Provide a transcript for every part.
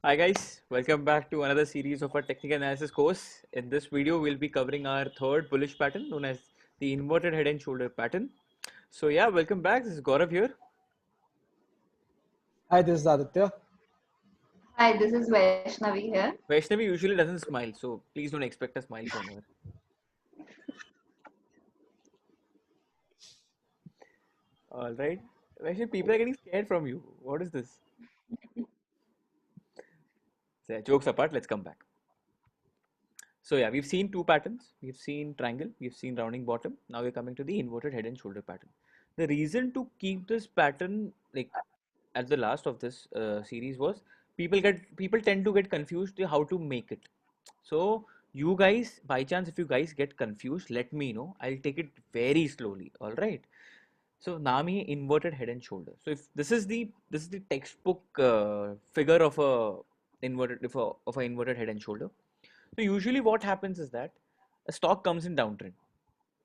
Hi guys, welcome back to another series of our technical analysis course. In this video, we'll be covering our third bullish pattern known as the inverted head and shoulder pattern. So yeah, welcome back. This is Gaurav here. Hi, this is Aditya. Hi, this is Vaishnavi here. Vaishnavi usually doesn't smile, so please don't expect a smile from her. All right, Vaishnavi, people are getting scared from you. What is this? So, yeah, jokes apart, let's come back. So yeah, we've seen two patterns. We've seen triangle, we've seen rounding bottom. Now we're coming to the inverted head and shoulder pattern. The reason to keep this pattern like at the last of this series was people tend to get confused how to make it. So you guys, by chance, if you guys get confused, let me know. I'll take it very slowly. All right. So Nami inverted head and shoulder. So if this is the textbook figure of a inverted head and shoulder. So usually what happens is that a stock comes in downtrend.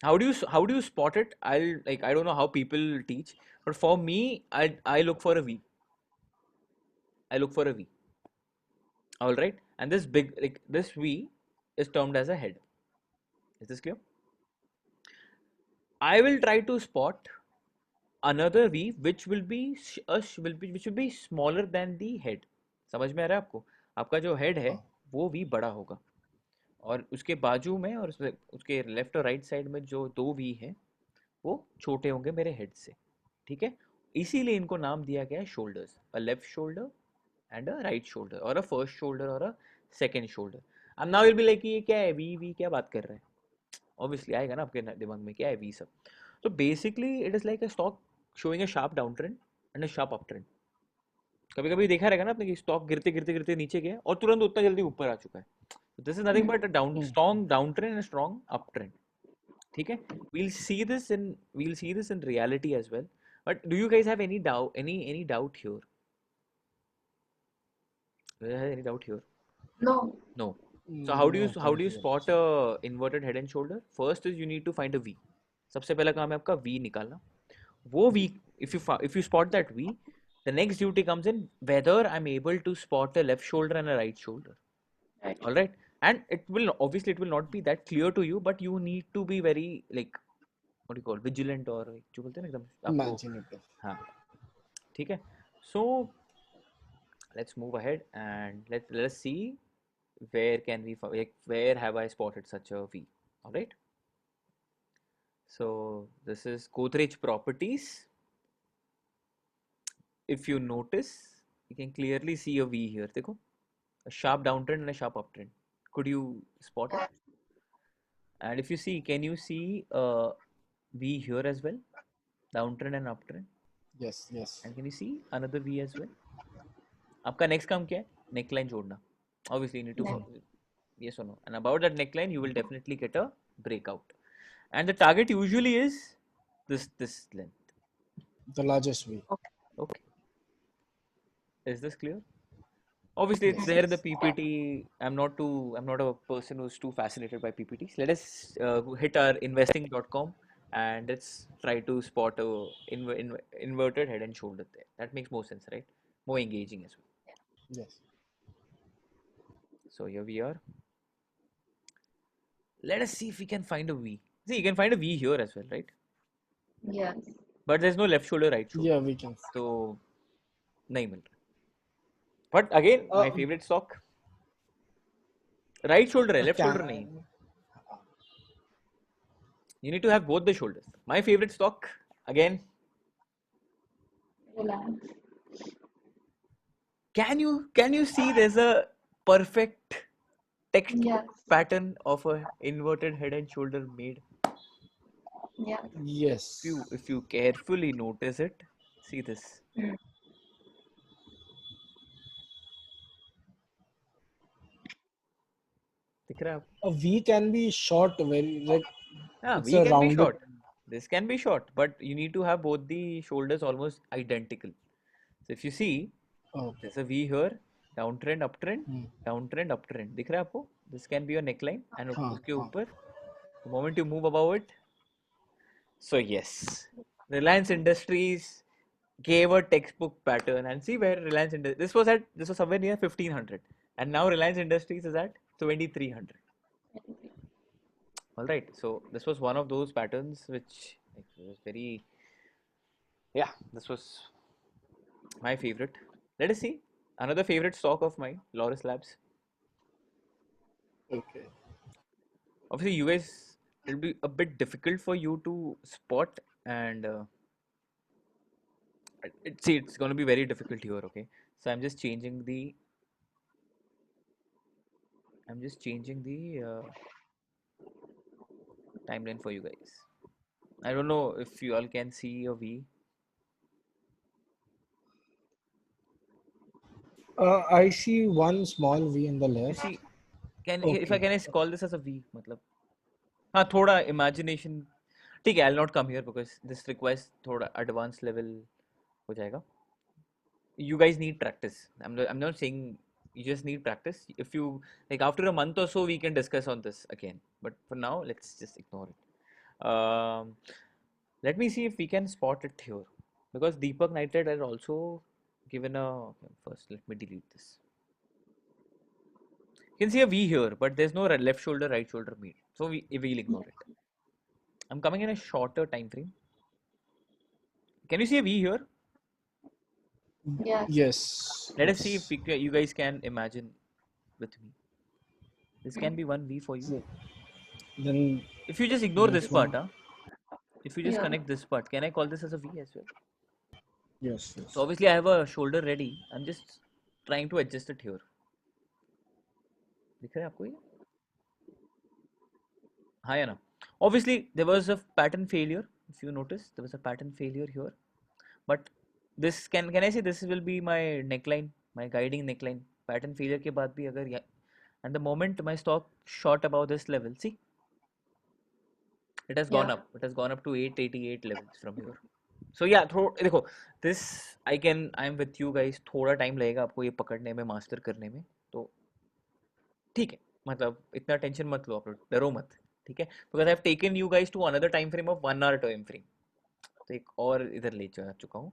How do you spot it? I don't know how people teach, but for me, I look for a V. I look for a V. All right, and this V is termed as a head. Is this clear? I will try to spot another V which will be smaller than the head. समझ में आ रहा है आपको? आपका जो head है वो V बड़ा होगा और उसके बाजू में और उसके लेफ्ट और राइट साइड में जो दो V है वो छोटे होंगे मेरे हेड से. ठीक है, इसीलिए इनको नाम दिया गया है shoulders. A left shoulder and a right shoulder और अ फर्स्ट शोल्डर और अ सेकेंड शोल्डर. अब नाउ विल बी लाइक ये क्या है, वी क्या बात कर रहे हैं. ऑब्वियसली आएगा ना आपके दिमाग में क्या है वी सब. तो basically it is like a stock showing a sharp down trend and a sharp up trend. कभी कभी देखा रहेगा ना आपने कि स्टॉक गिरते गिरते गिरते नीचे गया और तुरंत उतना जल्दी ऊपर आ चुका है. This is nothing but a down strong down trend and strong up trend. ठीक है, we'll see this in reality as well. But do you guys have any doubt here? Do you have any doubt here? No, No. So No, how thank do you you very spot much. a inverted head and shoulder? First is you need to find a V. सबसे पहला काम है आपका V निकालना. वो V, if you spot that V, the next duty comes in whether I'm able to spot a left shoulder and a right shoulder. right. All right, and it will not be that clear to you, but you need to be very like what do you call vigilant or जो बोलते हैं ना एकदम आपको. Imaginative. हाँ, ठीक है. So let's move ahead and let's see where can we like where have I spotted such a V. All right, so this is Godrej properties. If you notice, you can clearly see a V here. देखो, a sharp downtrend and a sharp uptrend. Could you spot it? And if you see, can you see a V here as well, downtrend and uptrend? Yes, yes. And can you see another V as well? आपका next काम क्या है? Neckline जोड़ना. Obviously you need to Next. yes or no, and about that neckline you will definitely get a breakout, and the target usually is this length. The largest V. Okay. Okay, is this clear? Obviously it's Yes, there in the yes. PPT. I'm not a person who's too fascinated by PPTs. Let us hit our investing.com and let's try to spot a inverted head and shoulder there. That makes more sense, right? More engaging as well. Yes. So here we are. Let us see if we can find a V. See, you can find a V here as well, right? Yes. But there's no left shoulder, right shoulder. Yeah, we can. So नहीं मिल रहा. But again, my Uh, favorite stock, right shoulder है, left shoulder नहीं. can You need to have both the shoulders. My favorite stock, again, Reliance. can you see there's a perfect textbook Yes. pattern of a inverted head and shoulder made? Yes. yes. If you carefully notice it, see this. Mm. दिख रहा है आपको? A V can be short, very like Yeah, it's V a can be rounded. short. This can be short, but you need to have both the shoulders almost identical. So if you see, Okay. there's a V here, downtrend, uptrend, Hmm. downtrend, uptrend. दिख रहा है आपको? This can be your neckline, and Huh, उसके huh. ऊपर, the moment you move above it, so yes, Reliance Industries, gave a textbook pattern, and see where Reliance Industries. This was somewhere near 1500, and now Reliance Industries is at 2300. All right, so this was one of those patterns which like, was very, yeah, this was my favorite. Let us see another favorite stock of mine, Loris Labs. Okay. Obviously, you guys, it'll be a bit difficult for you to spot, and see, it's going to be very difficult here. Okay, so I'm just changing the timeline for you guys. I don't know if you all can see a V. I see one small V in the You left. see, Okay. can I call this as a V? मतलब हाँ थोड़ा imagination. ठीक है, I'll not come here because this requires थोड़ा advanced level हो जाएगा. You guys need practice. I'm not saying you just need practice. If you like after a month or so, we can discuss on this again. But for now, let's just ignore it. Let me see if we can spot it here because Deepak Nitrate had also given a. Okay, first, let me delete this. You can see a V here, but there's no left shoulder, right shoulder meet. So we'll ignore it. I'm coming in a shorter time frame. Can you see a V here? Yes. Yes. Let us see if Yes. you guys can imagine with me. This can Mm. be one V for you. So then If you just ignore this that part, one. huh? If you just Yeah. connect this part, can I call this as a V as well? Yes. So Yes. obviously I have a shoulder ready. I'm just trying to adjust it here. दिख रहा है आपको ये? हाँ या ना? Obviously there was a pattern failure. If you notice, there was a pattern failure here. But this can I say this will be my neckline, my guiding neckline. Pattern failure के बाद भी अगर and the moment my stock shot above this level, see, it has gone Yeah. up. It has gone up to 888 levels from here. So yeah, देखो, this I'm with you guys. थोड़ा time लगेगा आपको ये पकड़ने में, master करने में. तो ठीक है, मतलब इतना टेंशन मत लो आप लोग, डरो मत. ठीक है, because I've taken you guys to another time frame of 1 hour time frame. तो एक और इधर ले जा चुका हूँ.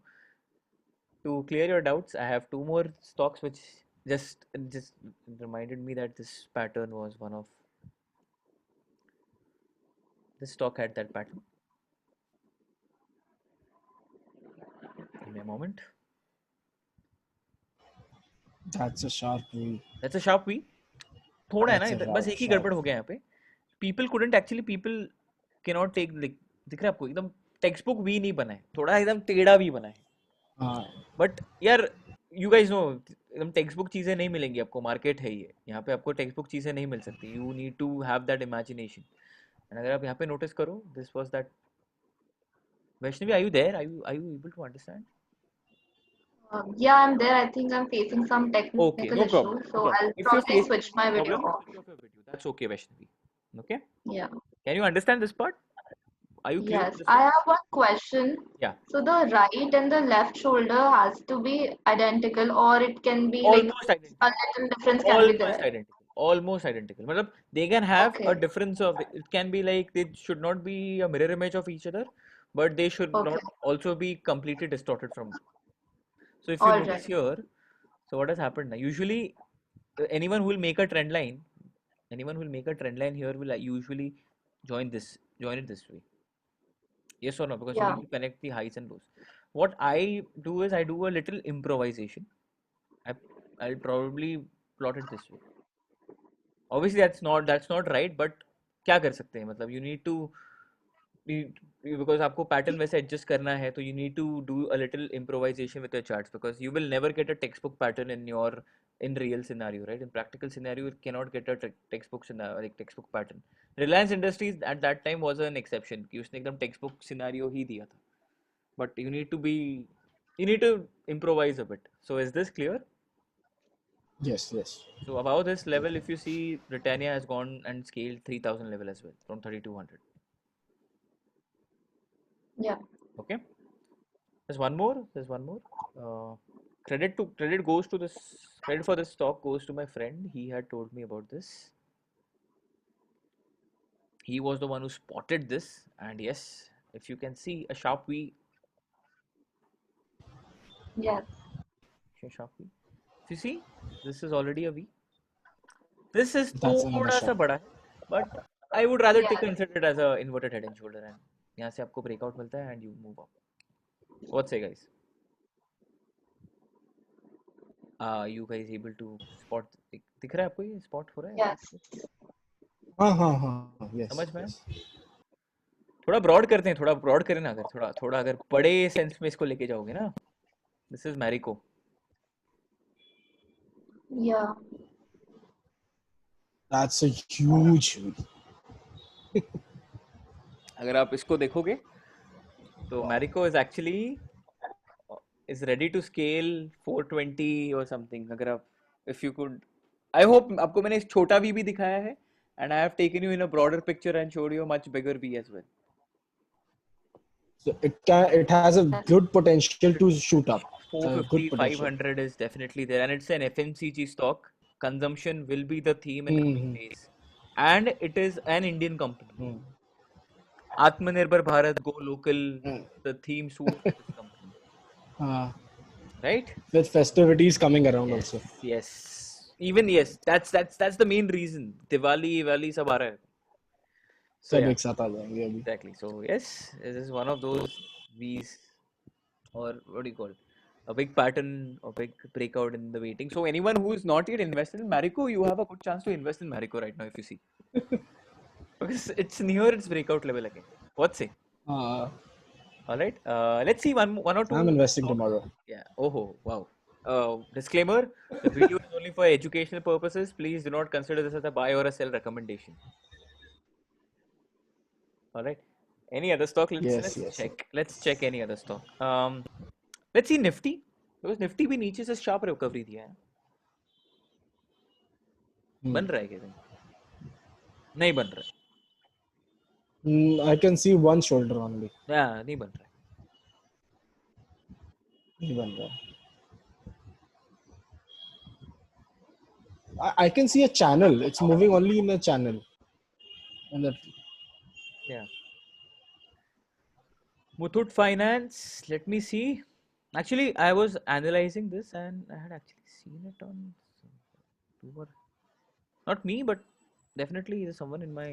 To clear your doubts, I have two more stocks which just reminded me that this pattern was one of this stock had that pattern. Give me a moment. That's a sharp V. That's a sharp V. थोड़ा है ना That's a इधर, बस sharp एक ही sharp गड़बड़ हो V. गया यहाँ पे. People cannot take like, दिख रहा है आपको एकदम टेक्स्ट बुक भी नहीं बना है, थोड़ा एकदम टेढ़ा भी बना है. Uh, बट यार यू गाइस नो एकदम टेक्स्ट बुक चीजें नहीं मिलेंगी आपको, मार्केट है ये, यहाँ पे आपको टेक्स्ट बुक चीजें नहीं मिल सकती. You need to have that imagination. And अगर आप यहाँ पे नोटिस करो, this was that. Vaishnavi, are you there? Are you able to understand? Yeah, I'm there. I think I'm facing some Okay, technical no issue, problem, no so problem. I'll If you're probably facing switch my video problem, off. switch off your video. That's okay, Vaishnavi. Okay? Yeah. Can you understand this part? Are you clear on Yes, this I one? have one question. Yeah. So the right and the left shoulder has to be identical, or it can be like Almost a identical. little difference can be Almost there. identical. Almost identical. मतलब they can have a Okay. difference of, it can be like they should not be a mirror image of each other, but they should Okay. not also be completely distorted from. So if you All notice right. here, so what has happened now? Usually, anyone who will make a trend line, anyone who will make a trend line here will usually join it this way. Yes or no? Because you Yeah. need to connect the highs and lows. What I do is I do a little improvisation. I, I'll probably plot it this way. Obviously that's not right, but क्या कर सकते हैं, मतलब you need to because आपको pattern वैसे adjust करना है, तो you need to do a little improvisation with your charts, because you will never get a textbook pattern in real scenario, right? In practical scenario you cannot get a textbook scenario, like textbook pattern. Reliance Industries at that time was an exception कि उसने एकदम textbook scenario ही दिया था, but you need to improvise a bit. So is this clear? yes. Yes. So above this level, if you see, Britannia has gone and scaled 3000 level as well from 3200. Yeah. Okay. There's one more. There's one more. Uh, credit goes to this. Credit for this stock goes to my friend. He had told me about this. He was the one who spotted this. And yes, if you can see a sharp V, Yes. Share sharp V. If you see, this is already a V. This is That's another थोड़ा सा shot. बड़ा है, but I would rather Yes. consider it as a inverted head and shoulder, and यहाँ से आपको breakout मिलता है and you move up. What say, guys? Are you guys able to spot? दिख रहा है आपको ये spot हो रहा है Yes. ऐसे? हाँ, yes, समझ में? yes. थोड़ा ब्रॉड करते हैं, थोड़ा ब्रॉड करें ना, अगर थोड़ा थोड़ा अगर बड़े सेंस में इसको लेके जाओगे ना. This is Marico. Yeah. That's a huge V. अगर आप इसको देखोगे तो Wow. Marico is actually is ready to scale 420 or something. अगर आप if you could, I hope आपको मैंने इस छोटा V भी दिखाया है and I have taken you in a broader picture and showed you a much bigger V as well. So it has a good potential to shoot up. Good 450, potential. 500 is definitely there, and it's an FMCG stock. Consumption will be the theme in coming Hmm. days, and it is an Indian company. Hmm. Atmanirbhar Bharat, go local, Hmm. the theme suits this company, Uh, right? with festivities coming around Yes, also. yes. Even yes, that's the main reason. Diwali सब आ रहा है. So सब yeah, एक साथ आ जाएंगे अभी. exactly. So yes, this is one of those V's, or what do you call it? A big pattern, a big breakout in the waiting. So anyone who is not yet invested in Marico, you have a good chance to invest in Marico right now if you see. Because it's near its breakout level again. What say? Uh, All right. Let's see one or I'm two investing stocks. tomorrow. Yeah. Oh, wow. Disclaimer: the video is only for educational purposes. Please do not consider this as a buy or a sell recommendation. All right. Any other stock? Let's Yes, let's yes. check. Let's check any other stock. Let's see Nifty. Because Nifty भी नीचे से sharp recovery दिया है. Hmm. बन रहा है क्या कहीं? नहीं बन रहा I can see one shoulder only. है. Yeah, नहीं बन रहा है. नहीं बन रहा है. I can see a channel. It's moving only in a channel. And that, Yeah. Muthoot Finance. Let me see. Actually, I was analyzing this and I had actually seen it on some, not me, but definitely there's someone in my.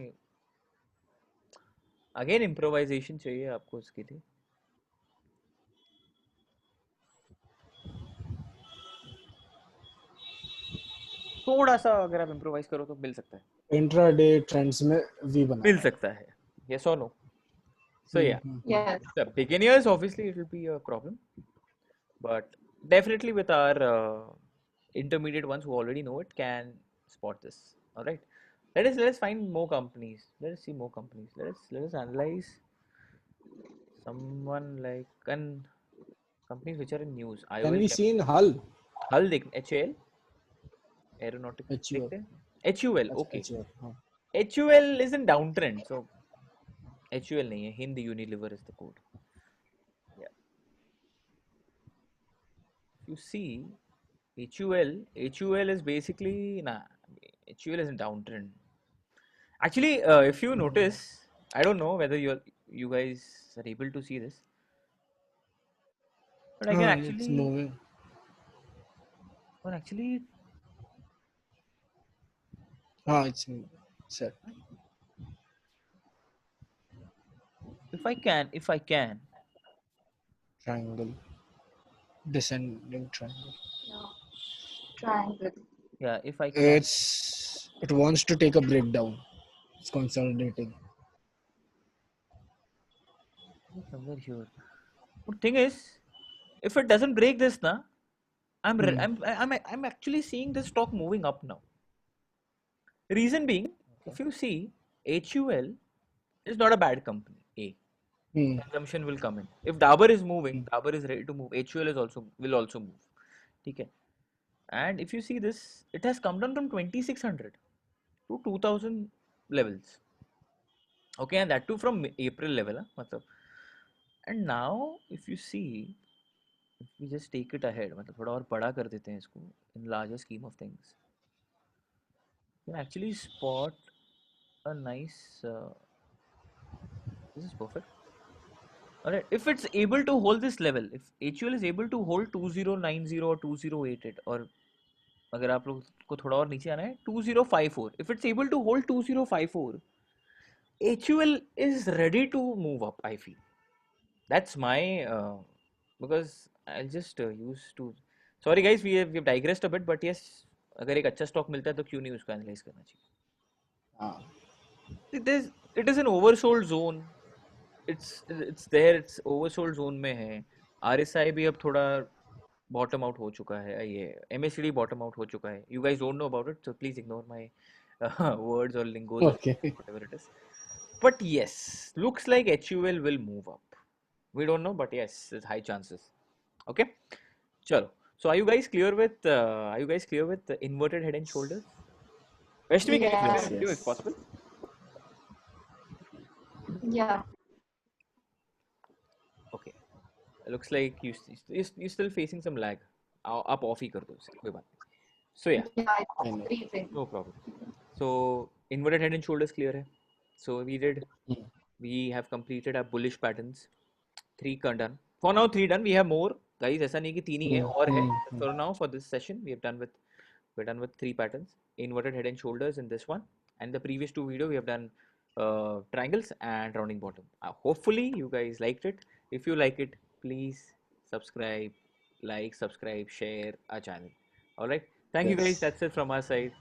Again, improvisation चाहिए आपको उसके लिए. थोड़ा सा अगर आप improvise करो तो मिल सकता है. intraday trends में V बना मिल रहा है. सकता है. Yes or no? So yeah, Yes. the beginners obviously it will be a problem, but definitely with our intermediate ones who already know it can spot this. All right, let us find more companies. Let us see more companies. Let us analyze someone like and companies which are in news. I Can always we see in Hull? हल देख HAL aeronautic HUL. देखते हैं. HUL अच्छा, okay. HUL. हाँ. HUL is in downtrend, so HUL नहीं है. Hind Unilever is the code. Yeah, if you see HUL is basically nah. HUL is in downtrend. Actually, if you notice, I don't know whether you guys are able to see this, but I can हाँ, it's actually, moving. or actually, हाँ, it's set. if I can, Triangle. Descending triangle. Yeah. Triangle. yeah, if I can, It wants to take a breakdown. It's consolidating. somewhere here. But thing is, if it doesn't break this, na, I'm re- Hmm. I'm actually seeing this stock moving up now. Reason being, if you see, HUL is not a bad company. A Hmm. consumption will come in. If Dabur is moving, Hmm. Dabur is ready to move. HUL is also will also move. Okay. And if you see this, it has come down from 2600 to 2000 levels. Okay, and that too from April level. मतलब. And now, if you see, if we just take it ahead, मतलब थोड़ा और बड़ा कर देते हैं इसको in larger scheme of things, you can actually spot a nice. This is perfect. Alright, if it's able to hold this level, if HUL is able to hold 2090 or 2088 और अगर आप लोग को थोड़ा और नीचे आना है 2054, if it's able to hold 2054, HUL is ready to move up, I feel. That's my because I'll just use to. Sorry guys, we've digressed a bit, but yes, अगर एक अच्छा stock मिलता है तो क्यों नहीं उसको analyze करना चाहिए? हाँ. It is an oversold zone. It's there. It's oversold zone में है. RSI भी अब थोड़ा bottom out हो चुका है. ये MACD bottom out हो चुका है. You guys don't know about it, so please ignore my words or lingos or Okay. whatever it is. But yes, looks like HUL will move up. We don't know, but yes, there's high chances. Okay, chalo. So are you guys clear with the inverted head and shoulders? Vaishnavi, can you Yeah. explain Yes, the video if yes. possible? Yeah. Okay. Looks like you're still facing some lag. आप off ही कर दो उसे, कोई बात नहीं. So yeah, Yeah, I it's know. freezing. no problem. So inverted head and shoulders clear है. So we have completed our bullish patterns. 3 done. For now 3 done. We have more. Guys, ऐसा नहीं कि 3 ही है और है. But for now, for this session, we're done with 3 patterns. Inverted head and shoulders in this one. And the previous 2 video we have done triangles and rounding bottom. Hopefully you guys liked it. If you like it, please subscribe, subscribe, share our channel. Alright. Thank you guys. Yes. That's it from our side.